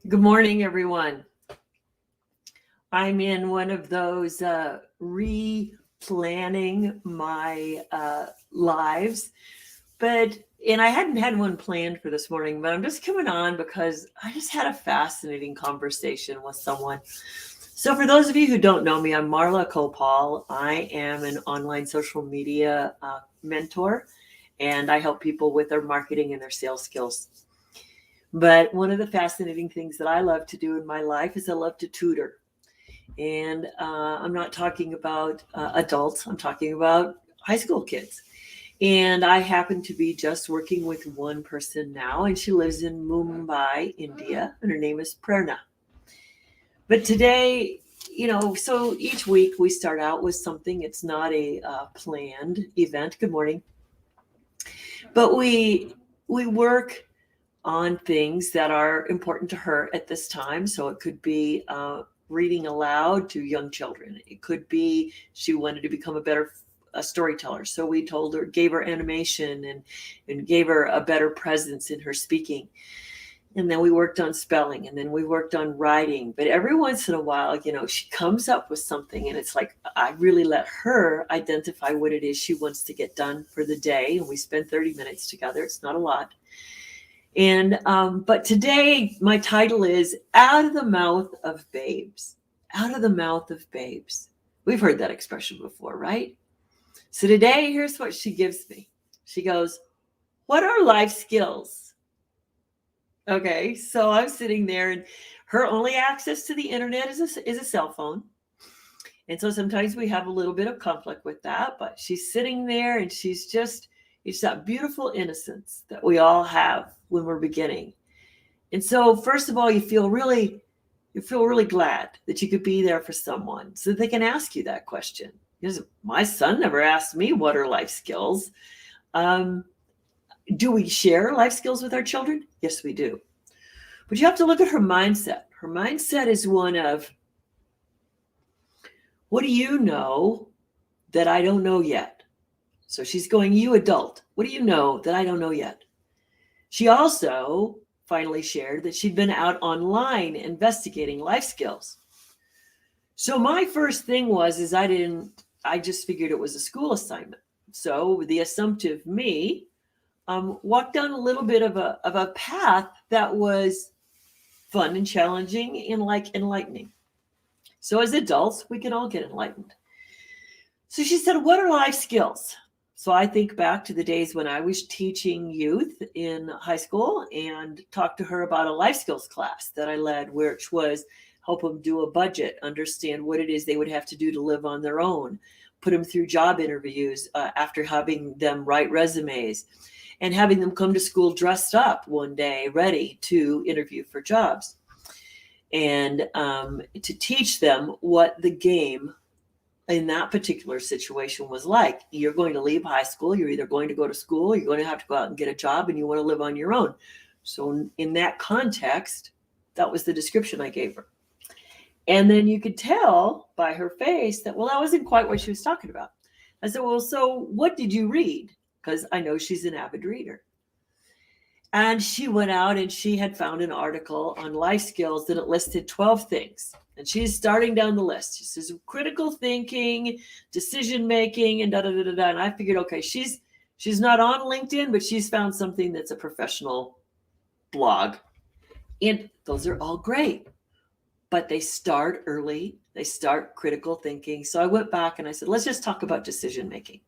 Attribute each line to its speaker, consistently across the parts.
Speaker 1: Good morning, everyone. I'm in one of those replanning my lives, and I hadn't had one planned for this morning, but I'm just coming on because I just had a fascinating conversation with someone. So, for those of you who don't know me, I'm Marla Kopal. I am an online social media mentor, and I help people with their marketing and their sales skills. But one of the fascinating things that I love to do in my life is I love to tutor. And I'm not talking about adults, I'm talking about high school kids. And I happen to be just working with one person now, and she lives in Mumbai, India, and her name is Prerna. But today, so each week we start out with something. It's not a planned event. Good morning. But we work on things that are important to her at this time. So it could be reading aloud to young children. It could be she wanted to become a storyteller. So we told her, gave her animation and gave her a better presence in her speaking. And then we worked on spelling, and then we worked on writing. But every once in a while, she comes up with something, and it's like I really let her identify what it is she wants to get done for the day. And we spend 30 minutes together. It's not a lot. And but today my title is Out of the Mouth of Babes. Out of the mouth of babes. We've heard that expression before, right? So today, here's what she gives me. She goes, "What are life skills?" Okay, so I'm sitting there, and her only access to the internet is a cell phone. And so sometimes we have a little bit of conflict with that, but she's sitting there, and it's that beautiful innocence that we all have when we're beginning. And so first of all, you feel really glad that you could be there for someone so that they can ask you that question. Because my son never asked me what are life skills. Do we share life skills with our children? Yes, we do. But you have to look at her mindset. Her mindset is one of, what do you know that I don't know yet? So she's going, you adult, what do you know that I don't know yet? She also finally shared that she'd been out online investigating life skills. So my first thing was I just figured it was a school assignment. So the assumptive me walked down a little bit of a path that was fun and challenging and enlightening. So as adults, we can all get enlightened. So she said, what are life skills? So I think back to the days when I was teaching youth in high school and talked to her about a life skills class that I led, which was help them do a budget, understand what it is they would have to do to live on their own, put them through job interviews after having them write resumes, and having them come to school dressed up one day, ready to interview for jobs. And to teach them what the game in that particular situation was like. You're going to leave high school. You're either going to go to school, or you're going to have to go out and get a job, and you want to live on your own. So in that context, that was the description I gave her. And then you could tell by her face that, well, that wasn't quite what she was talking about. I said, well, so what did you read? Because I know she's an avid reader. And she went out and she had found an article on life skills that it listed 12 things. And she's starting down the list. She says critical thinking, decision making, and da da da da da. And I figured, okay, she's not on LinkedIn, but she's found something that's a professional blog. And those are all great. But they start early. They start critical thinking. So I went back and I said, let's just talk about decision making.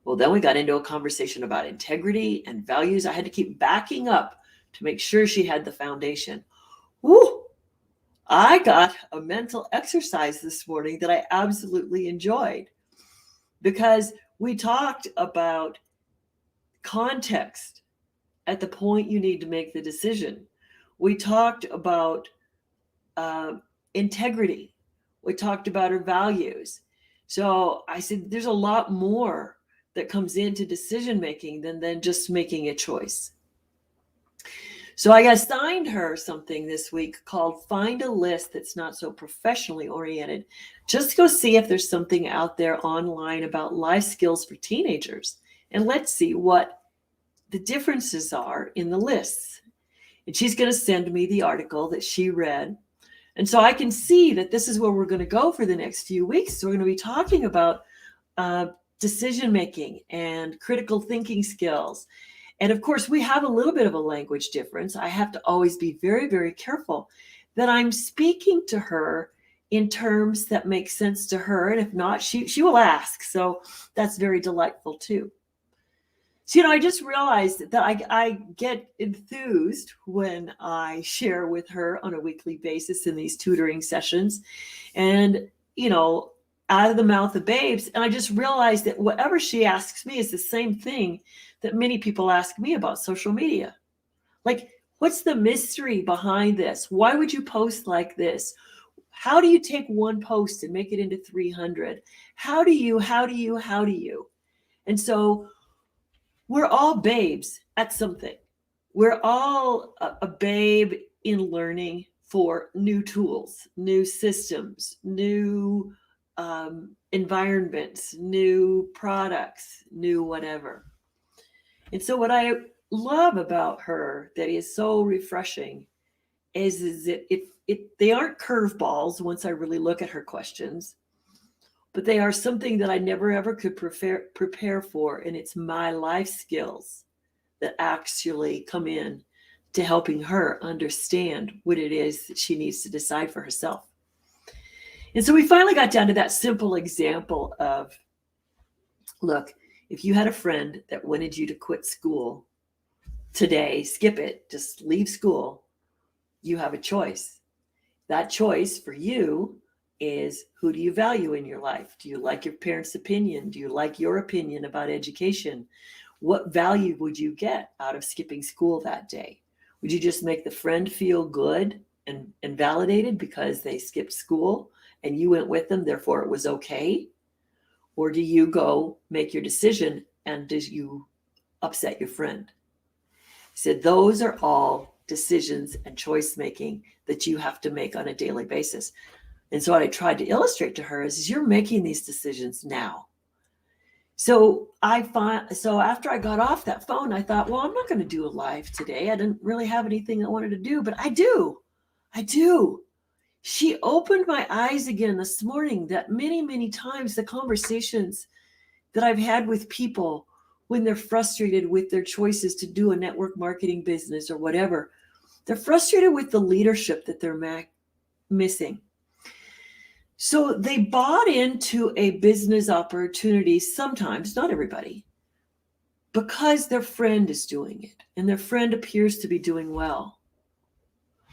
Speaker 1: Well, then we got into a conversation about integrity and values. I had to keep backing up to make sure she had the foundation. Woo! I got a mental exercise this morning that I absolutely enjoyed, because we talked about context at the point you need to make the decision. We talked about integrity. We talked about her values. So I said, there's a lot more that comes into decision making than just making a choice. So I assigned her something this week called Find a List That's Not So Professionally Oriented. Just go see if there's something out there online about life skills for teenagers. And let's see what the differences are in the lists. And she's going to send me the article that she read. And so I can see that this is where we're going to go for the next few weeks. So we're going to be talking about decision making and critical thinking skills. And of course, we have a little bit of a language difference. I have to always be very, very careful that I'm speaking to her in terms that make sense to her. And if not, she will ask. So that's very delightful too. So, I just realized that I get enthused when I share with her on a weekly basis in these tutoring sessions. And, out of the mouth of babes. And I just realized that whatever she asks me is the same thing that many people ask me about social media. Like, what's the mystery behind this? Why would you post like this? How do you take one post and make it into 300? How do you? And so we're all babes at something. We're all a babe in learning for new tools, new systems, new environments, new products, new whatever. And so what I love about her that is so refreshing is that they aren't curveballs once I really look at her questions, but they are something that I never ever could prepare for. And it's my life skills that actually come in to helping her understand what it is that she needs to decide for herself. And so we finally got down to that simple example of, look, if you had a friend that wanted you to quit school today, skip it, just leave school, you have a choice. That choice for you is, who do you value in your life? Do you like your parents' opinion? Do you like your opinion about education? What value would you get out of skipping school that day? Would you just make the friend feel good and validated because they skipped school and you went with them, therefore it was okay? Or do you go make your decision and do you upset your friend? He said, those are all decisions and choice making that you have to make on a daily basis. And so what I tried to illustrate to her is you're making these decisions now. So after I got off that phone, I thought, well, I'm not going to do a live today. I didn't really have anything I wanted to do, but I do. She opened my eyes again this morning that many, many times the conversations that I've had with people when they're frustrated with their choices to do a network marketing business or whatever, they're frustrated with the leadership that they're missing. So they bought into a business opportunity sometimes, not everybody, because their friend is doing it and their friend appears to be doing well.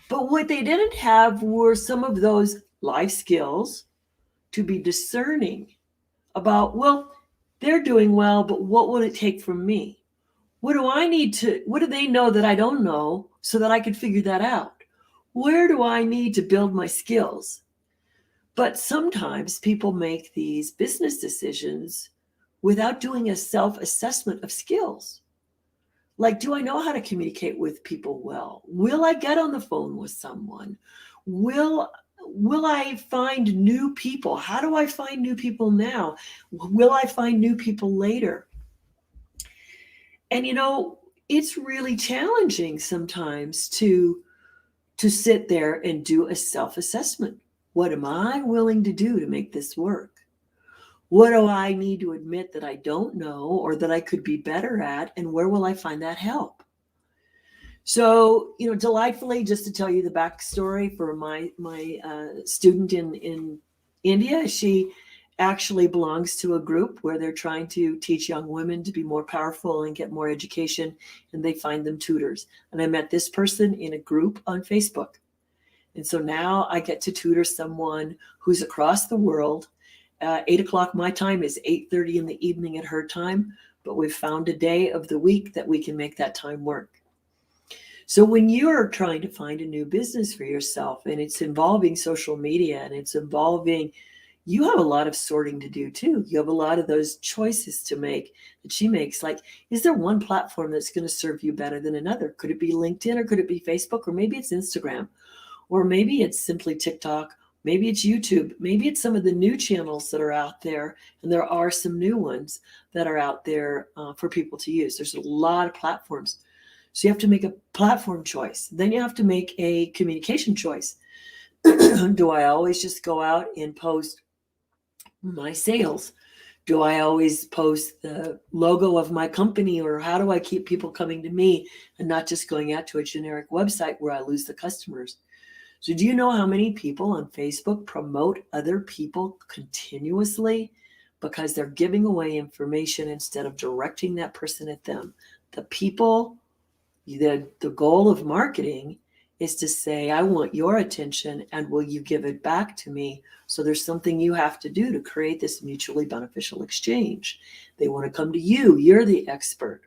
Speaker 1: But what they didn't have were some of those life skills to be discerning about, well, they're doing well, but what will it take from me? What do they know that I don't know so that I can figure that out? Where do I need to build my skills? But sometimes people make these business decisions without doing a self-assessment of skills. Like, do I know how to communicate with people well? Will I get on the phone with someone? Will I find new people? How do I find new people now? Will I find new people later? And it's really challenging sometimes to sit there and do a self-assessment. What am I willing to do to make this work? What do I need to admit that I don't know or that I could be better at? And where will I find that help? So, delightfully, just to tell you the backstory for my student in India, she actually belongs to a group where they're trying to teach young women to be more powerful and get more education, and they find them tutors. And I met this person in a group on Facebook. And so now I get to tutor someone who's across the world. 8 o'clock my time is 8:30 in the evening at her time, but we've found a day of the week that we can make that time work. So when you're trying to find a new business for yourself and it's involving social media and it's involving, you have a lot of sorting to do too. You have a lot of those choices to make that she makes. Like, is there one platform that's going to serve you better than another? Could it be LinkedIn or could it be Facebook? Or maybe it's Instagram, or maybe it's simply TikTok. Maybe it's YouTube. Maybe it's some of the new channels that are out there. And there are some new ones that are out there for people to use. There's a lot of platforms. So you have to make a platform choice. Then you have to make a communication choice. Do I always just go out and post my sales? Do I always post the logo of my company, or how do I keep people coming to me and not just going out to a generic website where I lose the customers? So do you know how many people on Facebook promote other people continuously because they're giving away information instead of directing that person at them? The people, the goal of marketing is to say, I want your attention, and will you give it back to me? So there's something you have to do to create this mutually beneficial exchange. They want to come to you. You're the expert.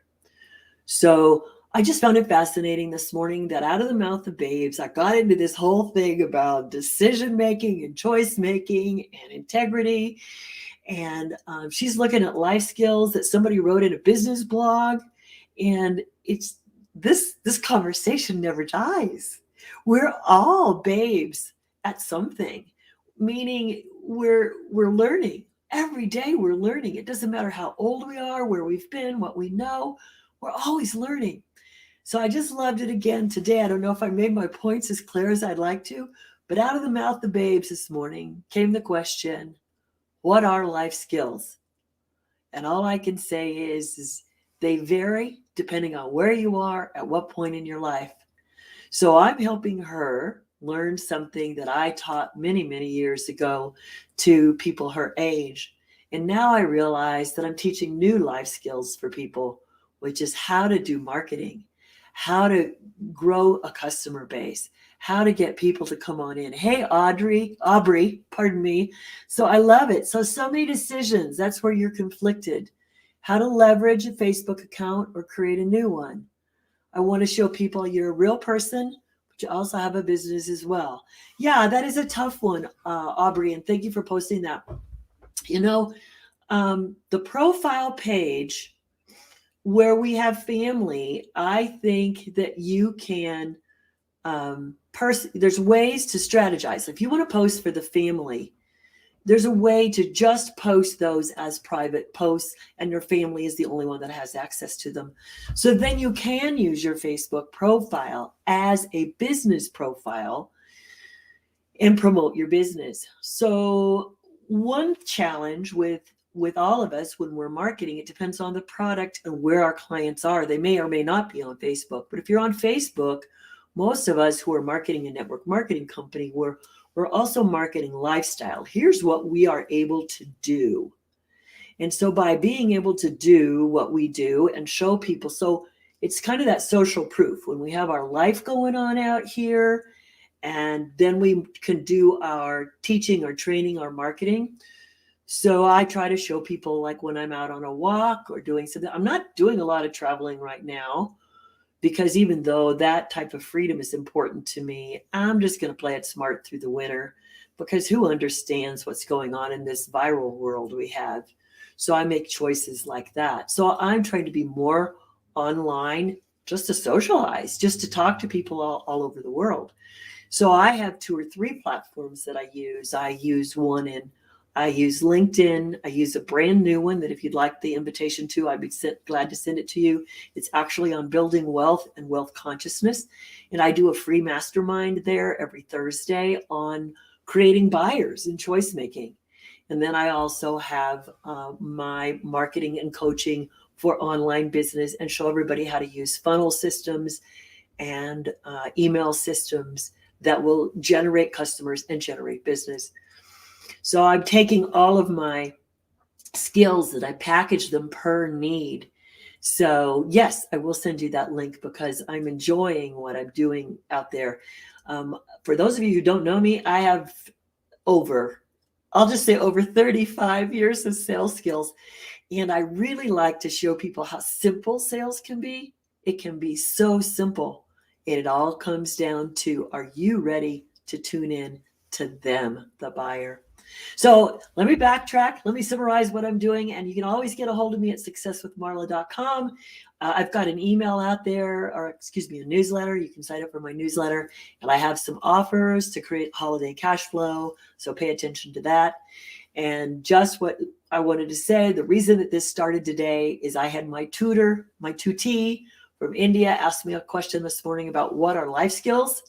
Speaker 1: So I just found it fascinating this morning that out of the mouth of babes, I got into this whole thing about decision making and choice making and integrity. And she's looking at life skills that somebody wrote in a business blog. And it's this conversation never dies. We're all babes at something, meaning we're learning. Every day we're learning. It doesn't matter how old we are, where we've been, what we know. We're always learning. So I just loved it again today. I don't know if I made my points as clear as I'd like to, but out of the mouth of babes this morning came the question, what are life skills? And all I can say is they vary depending on where you are, at what point in your life. So I'm helping her learn something that I taught many, many years ago to people her age. And now I realize that I'm teaching new life skills for people, which is how to do marketing, how to grow a customer base, how to get people to come on in. Hey, Aubrey, pardon me. So I love it. So many decisions. That's where you're conflicted. How to leverage a Facebook account or create a new one. I want to show people you're a real person, but you also have a business as well. Yeah, that is a tough one, Aubrey, and thank you for posting that. You know, the profile page where we have family, I think that you can, there's ways to strategize. If you want to post for the family, there's a way to just post those as private posts, and your family is the only one that has access to them. So then you can use your Facebook profile as a business profile and promote your business. So one challenge with all of us when we're marketing, it depends on the product and where our clients are. They may or may not be on Facebook, but if you're on Facebook, most of us who are marketing a network marketing company, we're also marketing lifestyle. Here's what we are able to do. And so by being able to do what we do and show people, so it's kind of that social proof when we have our life going on out here, and then we can do our teaching, our training, our marketing. So I try to show people, like when I'm out on a walk or doing something. I'm not doing a lot of traveling right now, because even though that type of freedom is important to me, I'm just going to play it smart through the winter, because who understands what's going on in this viral world we have? So I make choices like that. So I'm trying to be more online, just to socialize, just to talk to people all over the world. So I have 2 or 3 platforms that I use. I use LinkedIn. I use a brand new one that if you'd like the invitation to, I'd be glad to send it to you. It's actually on building wealth and wealth consciousness. And I do a free mastermind there every Thursday on creating buyers and choice making. And then I also have my marketing and coaching for online business, and show everybody how to use funnel systems and email systems that will generate customers and generate business. So I'm taking all of my skills that I package them per need. So yes, I will send you that link, because I'm enjoying what I'm doing out there. For those of you who don't know me, I have over 35 years of sales skills. And I really like to show people how simple sales can be. It can be so simple. And it all comes down to, are you ready to tune in to them, the buyer? So let me backtrack. Let me summarize what I'm doing. And you can always get a hold of me at successwithmarla.com. I've got an email out there, a newsletter. You can sign up for my newsletter. And I have some offers to create holiday cash flow. So pay attention to that. And just what I wanted to say, the reason that this started today is I had my tutee from India asked me a question this morning about what are life skills.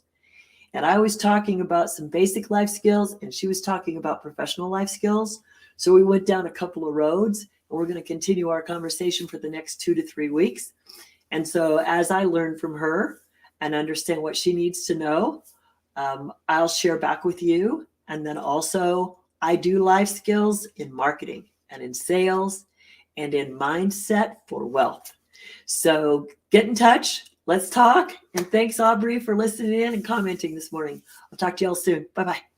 Speaker 1: And I was talking about some basic life skills, and she was talking about professional life skills. So we went down a couple of roads, and we're going to continue our conversation for the next 2 to 3 weeks. And so as I learn from her and understand what she needs to know, I'll share back with you. And then also, I do life skills in marketing and in sales and in mindset for wealth. So get in touch. Let's talk. And thanks, Aubrey, for listening in and commenting this morning. I'll talk to y'all soon. Bye-bye.